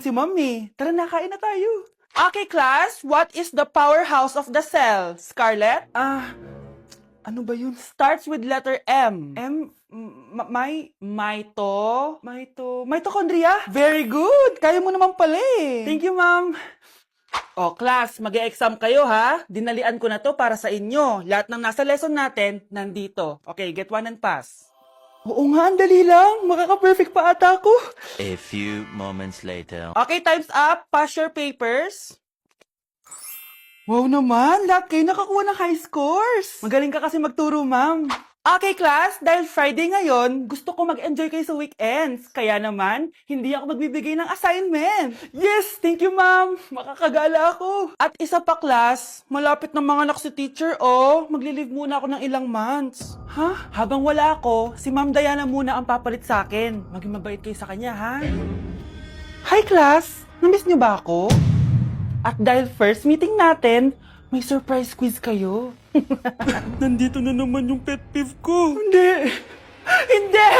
Si Mommy. Tara na, kain na tayo. Okay, class. What is the powerhouse of the cell? Scarlett? Ano ba yun? Starts with letter M. Mitochondria? Very good! Kaya mo naman pala eh. Thank you, ma'am. Oh, class, mag-e-exam kayo ha. Dinalian ko na to para sa inyo. Lahat ng nasa lesson natin, nandito. Okay, get one and pass. Oo nga, ang dali lang. Makaka-perfect pa ata ako. A few moments later. Okay, time's up. Pass your papers. Wow naman, lahat kayo nakakuha ng high scores. Magaling ka kasi magturo, ma'am. Okay, class, dahil Friday ngayon, gusto ko mag-enjoy kayo sa weekends. Kaya naman, hindi ako magbibigay ng assignment. Yes, thank you, ma'am. Makakagala ako. At isa pa, class, malapit na mga anak si teacher, oh. Magli-leave muna ako ng ilang months. Ha? Habang wala ako, si Ma'am Diana muna ang papalit sa akin. Maging mabait kayo sa kanya, ha? Hi, class. Namiss niyo ba ako? At dahil first meeting natin, may surprise quiz kayo. Nandito na naman yung pet peeve ko. Hindi! Hindi!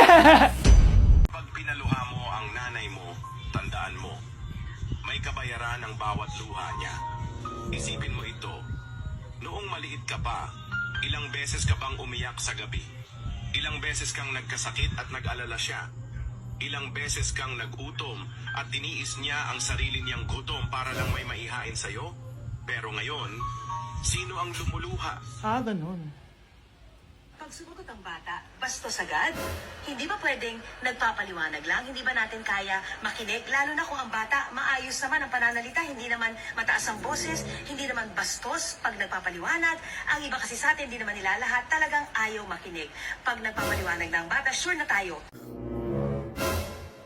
Pag pinaluha mo ang nanay mo, tandaan mo, may kabayaran ang bawat luha niya. Isipin mo ito, noong maliit ka pa, ilang beses ka bang umiyak sa gabi? Ilang beses kang nagkasakit at nag-alala siya? Ilang beses kang nagutom at tiniis niya ang sarili niyang gutom para lang may maihain sa'yo? Pero ngayon, sino ang lumuluha? Ganun. Pag sumagot ang bata, bastos agad. Hindi ba pwedeng nagpapaliwanag lang? Hindi ba natin kaya makinig? Lalo na kung ang bata, maayos naman ang pananalita, hindi naman mataas ang boses, hindi naman bastos pag nagpapaliwanag. Ang iba kasi sa atin, hindi naman nila lahat, talagang ayaw makinig. Pag nagpapaliwanag na ang bata, sure na tayo.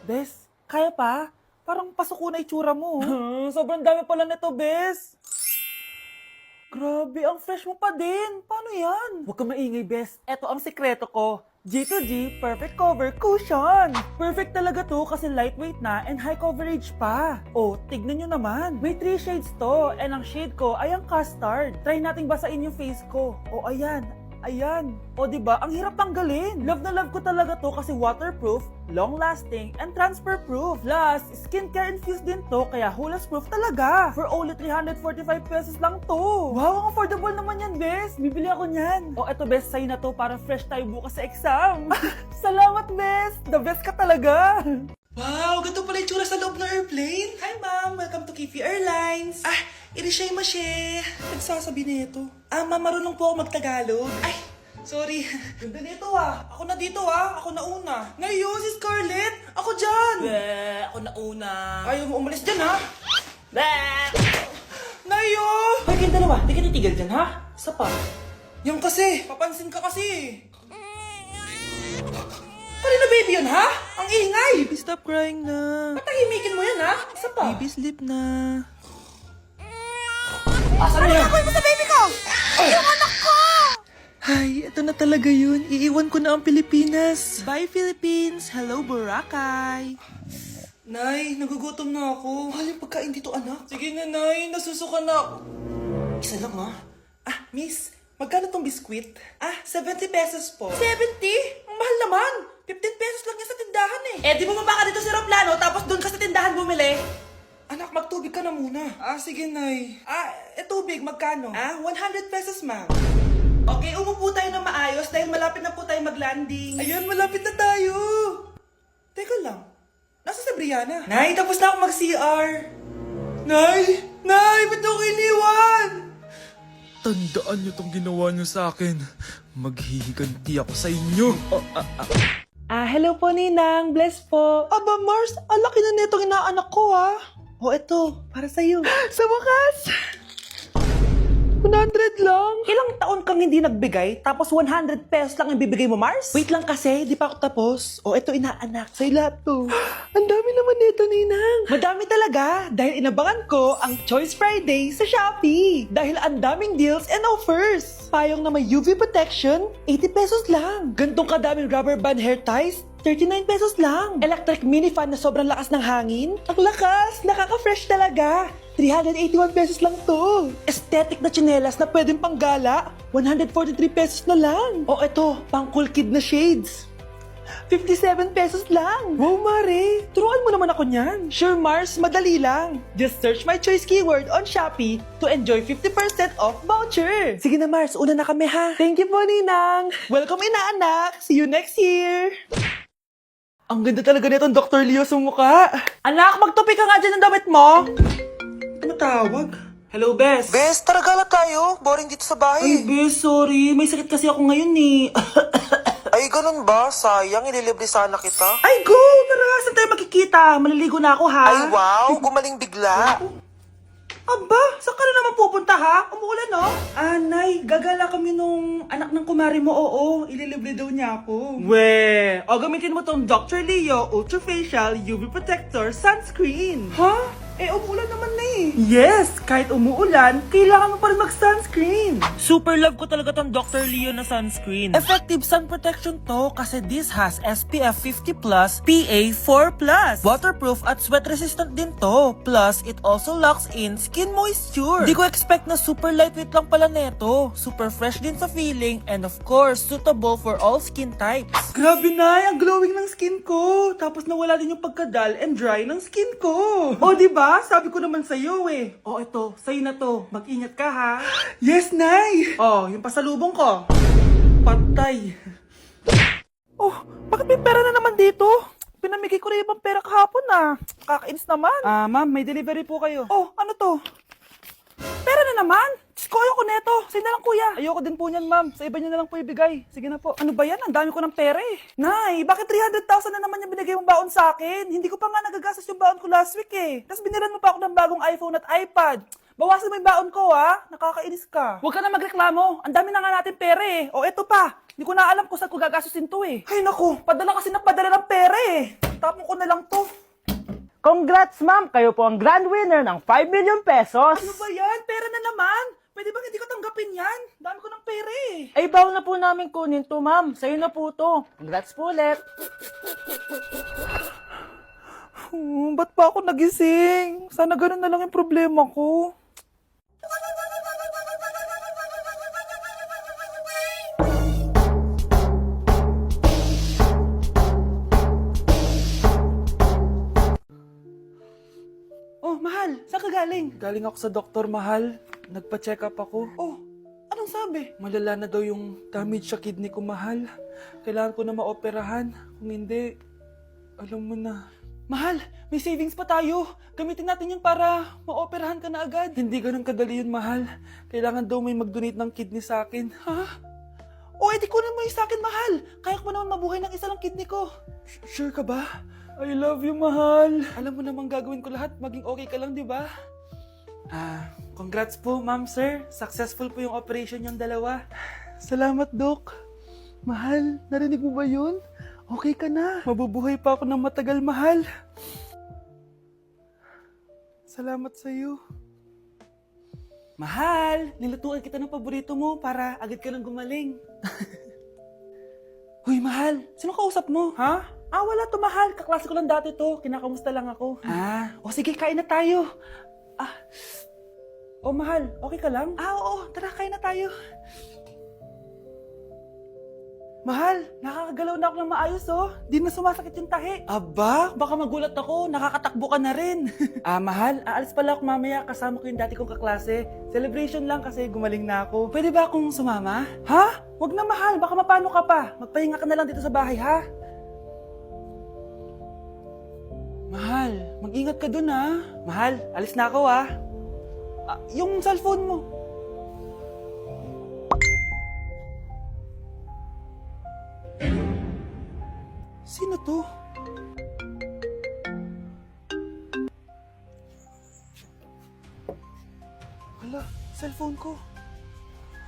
Bes, kaya pa? Parang pasuko na itsura mo. Sobrang dami pala nito, Bes. Grabe, ang fresh mo pa din. Paano yan? Huwag ka maingay, Bes. Eto ang sekreto ko. G2G Perfect Cover Cushion. Perfect talaga to kasi lightweight na and high coverage pa. Oh, tignan nyo naman. May 3 shades to and ang shade ko ay ang custard. Try nating basain yung face ko. Oh, ayan. Ayan. O, diba? Ang hirap tanggalin. Love na love ko talaga to kasi waterproof, long-lasting, and transfer-proof. Plus, skincare infused din to kaya hulas-proof talaga. For only 345 pesos lang to. Wow, ang affordable naman yan, Bes. Bibili ako niyan. O, eto, Bes, sa'yo na to para fresh tayo bukas sa exam. Salamat, Bes. The best ka talaga. Wow, ganito pala yung tsura sa loob ng airplane. Hi, ma'am. Welcome to Kifi Airlines. Irishay mashe. Nagsasabi nito. Ma'am, marunong po ako magtagalog. Ay, sorry. Ganda nito Ako na dito Ako na una. Ngayon, si Scarlett. Ako dyan. Ako na una. Ayaw mo umalis dyan Nayo! Hoy, kayong dalawa. Di ka titigil dyan, ha? Isa pa. Yung kasi. Papansin ka kasi. Kanina baby yun, ha? Ang ingay! Baby, stop crying na. Patahimikin mo yan, ha? Isa pa. Baby, sleep na. Asan na yan? Ano mo sa baby ko? Yung anak ko! Ay, ito na talaga yun. Iiwan ko na ang Pilipinas. Bye, Philippines! Hello, Boracay! Nay, nagugutom na ako. Mahal yung pagkain dito, anak. Sige na, Nay. Nasusuka na ako. Isa lang, ha? Miss, magkano tong biskwit? 70 pesos po. 70? Ang mahal naman. 15 pesos lang yan sa tindahan eh. Di bumaba ka dito sa aeroplano tapos doon ka sa tindahan bumili. Anak, magtubig ka na muna. Sige, Nay. Tubig, magkano? 100 pesos, ma'am. Okay, umupo tayo na maayos dahil malapit na po tayo mag-landing. Ayun, malapit na tayo. Teka lang. Nasa si Brianna? Nay, tapos na ako mag-CR. Nay! Nay, ba't ako iniwan? Tandaan niyo tong ginawa niyo sa akin. Maghihiganti ako sa inyo. Hello po, Ninang. Bless po. Aba, Mars, ang laki na netong inaanak ko, eto, para sa'yo. Sa wakas! 100 lang. Ilang taon kang hindi nagbigay, tapos 100 pesos lang ang bibigay mo, Mars? Wait lang kasi, di pa ako tapos. Eto, inaanak. Sa'yo lahat to. Ang dami naman nito, Ninang. Madami talaga, dahil inabangan ko ang Choice Friday sa Shopee. Dahil ang daming deals and offers. Payong na may UV protection, 80 pesos lang. Gantong kadaming rubber band hair ties, 39 pesos lang. Electric mini fan na sobrang lakas ng hangin. Ang lakas! Nakaka-fresh talaga. 381 pesos lang to. Aesthetic na tsinelas na pwedeng panggala, 143 pesos na lang. Eto, pang cool kid na shades. 57 pesos lang! Wow, Mare! Turuan mo naman ako niyan! Sure, Mars, madali lang! Just search my choice keyword on Shopee to enjoy 50% off voucher! Sige na, Mars, una na kami ha! Thank you po, Ninang! Welcome, inaanak! See you next year! Ang ganda talaga nitong Dr. Leo sa mukha! Anak, magtupi ka nga dyan ng damit mo! Matawag? Hello, Bes! Bes, tara gala tayo. Boring dito sa Ay, bahay. Bes, sorry. May sakit kasi ako ngayon eh. Ay, ganun ba? Sayang, ililibre sana kita. Ay, go! Tara, saan tayo makikita? Maliligo na ako, ha? Ay, wow, gumaling bigla. Aba, saan ka na naman pupunta, ha? Umuulan, no? Nay, gagala kami nung anak ng kumari mo, oo. Ililibre daw niya ako. We, o gamitin mo tong Dr. Leo Ultra Facial UV Protector Sunscreen. Ha? Eh, umuulan naman na eh. Yes, kahit umuulan, kailangan mo pa rin mag-sunscreen. Super love ko talaga tong Dr. Leo na sunscreen. Effective sun protection to kasi this has SPF 50+, PA 4+. Waterproof at sweat resistant din to. Plus, it also locks in skin moisture. Di ko expect na super lightweight lang pala neto. Super fresh din sa feeling and of course, suitable for all skin types. Grabe na, ang glowing ng skin ko. Tapos nawala din yung pagkadal and dry ng skin ko. O, di ba? Sabi ko naman sa'yo eh. O, ito, sa'yo na to. Mag-ingat ka ha. Yes, Nay! Oh, yung pasalubong ko. Patay. Oh, bakit may pera na naman dito? Pinamigay ko rin ibang pera kahapon ah. Kakainis naman. Ma'am, may delivery po kayo. Oh, ano to? Pera na naman? Diyos ko, ayoko neto. Sa'yo na lang, kuya. Ayoko din po niyan, ma'am. Sa iba niyo na lang po ibigay. Sige na po. Ano ba yan? Ang dami ko ng pera eh. Nay, bakit 300,000 na naman yung binigay mong baon sa akin? Hindi ko pa nga nagagastos yung baon ko last week eh. Tapos biniran mo pa ako ng bagong iPhone at iPad. Bawasan mo yung baon ko ha. Nakakainis ka. Huwag ka na magreklamo. Ang dami na nga natin pera eh. O eto pa. Hindi ko na alam kung saan ko gagastusin to eh. Ay naku, padala kasi padala ng pera eh. Tapon ko na lang to. Congrats, ma'am! Kayo po ang grand winner ng 5 million pesos! Ano ba yan? Pera na naman. Pwede ba hindi ko tanggapin yan? Dami ko ng pera eh. Ay, bawal na po namin kunin to, ma'am. Sa'yo na po to. Congrats po ulit! Ba't pa ako nagising? Sana ganun na lang yung problema ko. Oh, mahal. Saan ka galing? Galing ako sa doktor, mahal. Nagpa-check up ako. Oh, anong sabi? Malala na daw yung damage sa kidney ko, mahal. Kailangan ko na maoperahan. Kung hindi, alam mo na. Mahal, may savings pa tayo. Gamitin natin yun para maoperahan ka na agad. Hindi ganun kadali yun, mahal. Kailangan daw may mag-donate ng kidney sa akin. Ha? O, edi kunin mo yung sa akin, mahal. Kaya ko naman mabuhay ng isa lang kidney ko. Sure ka ba? I love you, mahal. Alam mo namang gagawin ko lahat. Maging okay ka lang, di ba? Congrats po, ma'am, sir. Successful po yung operation yung dalawa. Salamat, Doc. Mahal, narinig mo ba yun? Okay ka na. Mabubuhay pa ako ng matagal, mahal. Salamat sa'yo. Mahal, nilutuan kita ng paborito mo para agad ka nang gumaling. Huy, mahal, sino kausap mo? Ha? Wala to, mahal. Kaklase ko lang dati to. Kinakamusta lang ako. O sige, kain na tayo. Mahal, okay ka lang? Oo, tara, kain na tayo. Mahal, nakakagalaw na ako ng maayos, oh. Di na sumasakit yung tahi. Aba, baka magulat ako. Nakakatakbo ka na rin. Mahal, aalis pala ako mamaya. Kasama ko yung dati kong kaklase. Celebration lang kasi gumaling na ako. Pwede ba akong sumama? Ha? Wag na, mahal. Baka mapano ka pa. Magpahinga ka na lang dito sa bahay, ha? Mahal, mag-ingat ka dun, ha? Mahal, alis na ako, ha? Yung cellphone mo. Sino to? Hala, cellphone ko.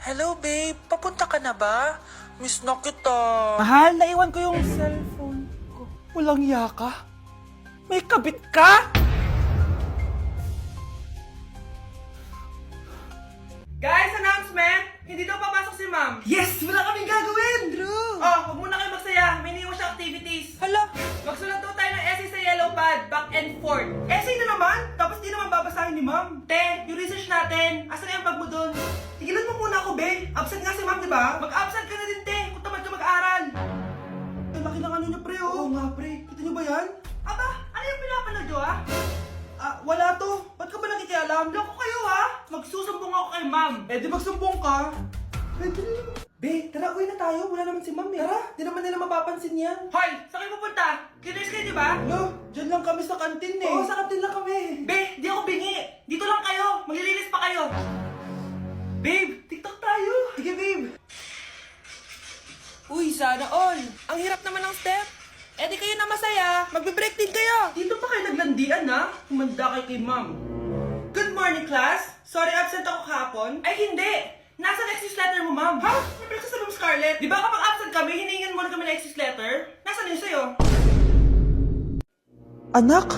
Hello, babe. Papunta ka na ba? Miss na kita. Mahal, naiwan ko yung cellphone ko. Walang yaka. May kabit ka? Guys, announcement! Hindi daw papasok si ma'am. Yes! Wala kaming gagawin! True! Oh, huwag muna kayo magsaya. May iniwan siya activities. Hala! Magsulat daw tayo ng essay sa yellow pad, back and forth. Essay na naman? Tapos di naman babasahin ni ma'am. Te, yung research natin, asan na yung bag mo dun? Tigilan mo muna ako, be. Absent nga si ma'am, di ba? Mag-absent ka na din, te, kung tamad ka mag-aral. Ang laki ng ano niya, Oo nga, pre. Kita niyo ba yan? Aba, ano yung pinapanood nyo, ha? Wala to. Ba't ka ba nakikialam? Loko kayo, ha? Magsusumbong ako kay ma'am. Eh, di magsumbong ka. Pwede na. Be, tara, uwi na tayo. Wala naman si ma'am, eh. Tara, di naman nila mapapansin yan. Hoy, saan kayo pupunta? Kinis kayo, di ba? No, dyan lang kami sa kantin, eh. Oo, sa kantin lang kami. Be, di ako bingi. Dito lang kayo. Maglilinis pa kayo. Babe, TikTok tayo. Sige, babe. Uy, sana all. Ang hirap naman ng step. Eh di kayo na masaya. Magbe-break din kayo. Dito pa kayo naglandian, ha? Humanda kayo kay ma'am. Good morning, class. Sorry, absent ako kahapon. Ay, hindi. Nasa excuse letter mo, ma'am. Ha? May breakfast sa room, Scarlett. Di ba kapag absent kami, hiningan mo na kami ng excuse letter? Nasaan yun sa'yo? Anak,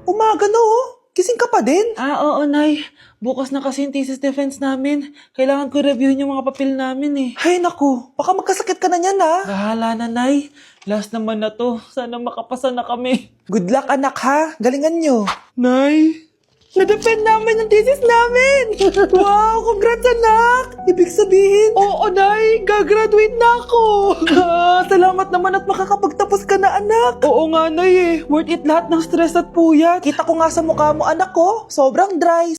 umaga na oh. Gising ka pa din? Oo, Nay. Bukas na kasi yung thesis defense namin. Kailangan ko reviewin yung mga papel namin, eh. Hay naku, baka magkasakit ka na niyan ha. Bahala na, Nay. Last naman na to. Sana makapasa na kami. Good luck anak ha, galingan nyo. Nay, na-defend namin yung thesis namin! Wow, congrats anak! Ibig sabihin, Oo, Nay! Gagraduate na ako! salamat naman at makakapagtapos ka na anak. Oo nga, Nay, eh. Worth it lahat ng stress at puyat. Kita ko nga sa mukha mo anak ko, sobrang dry.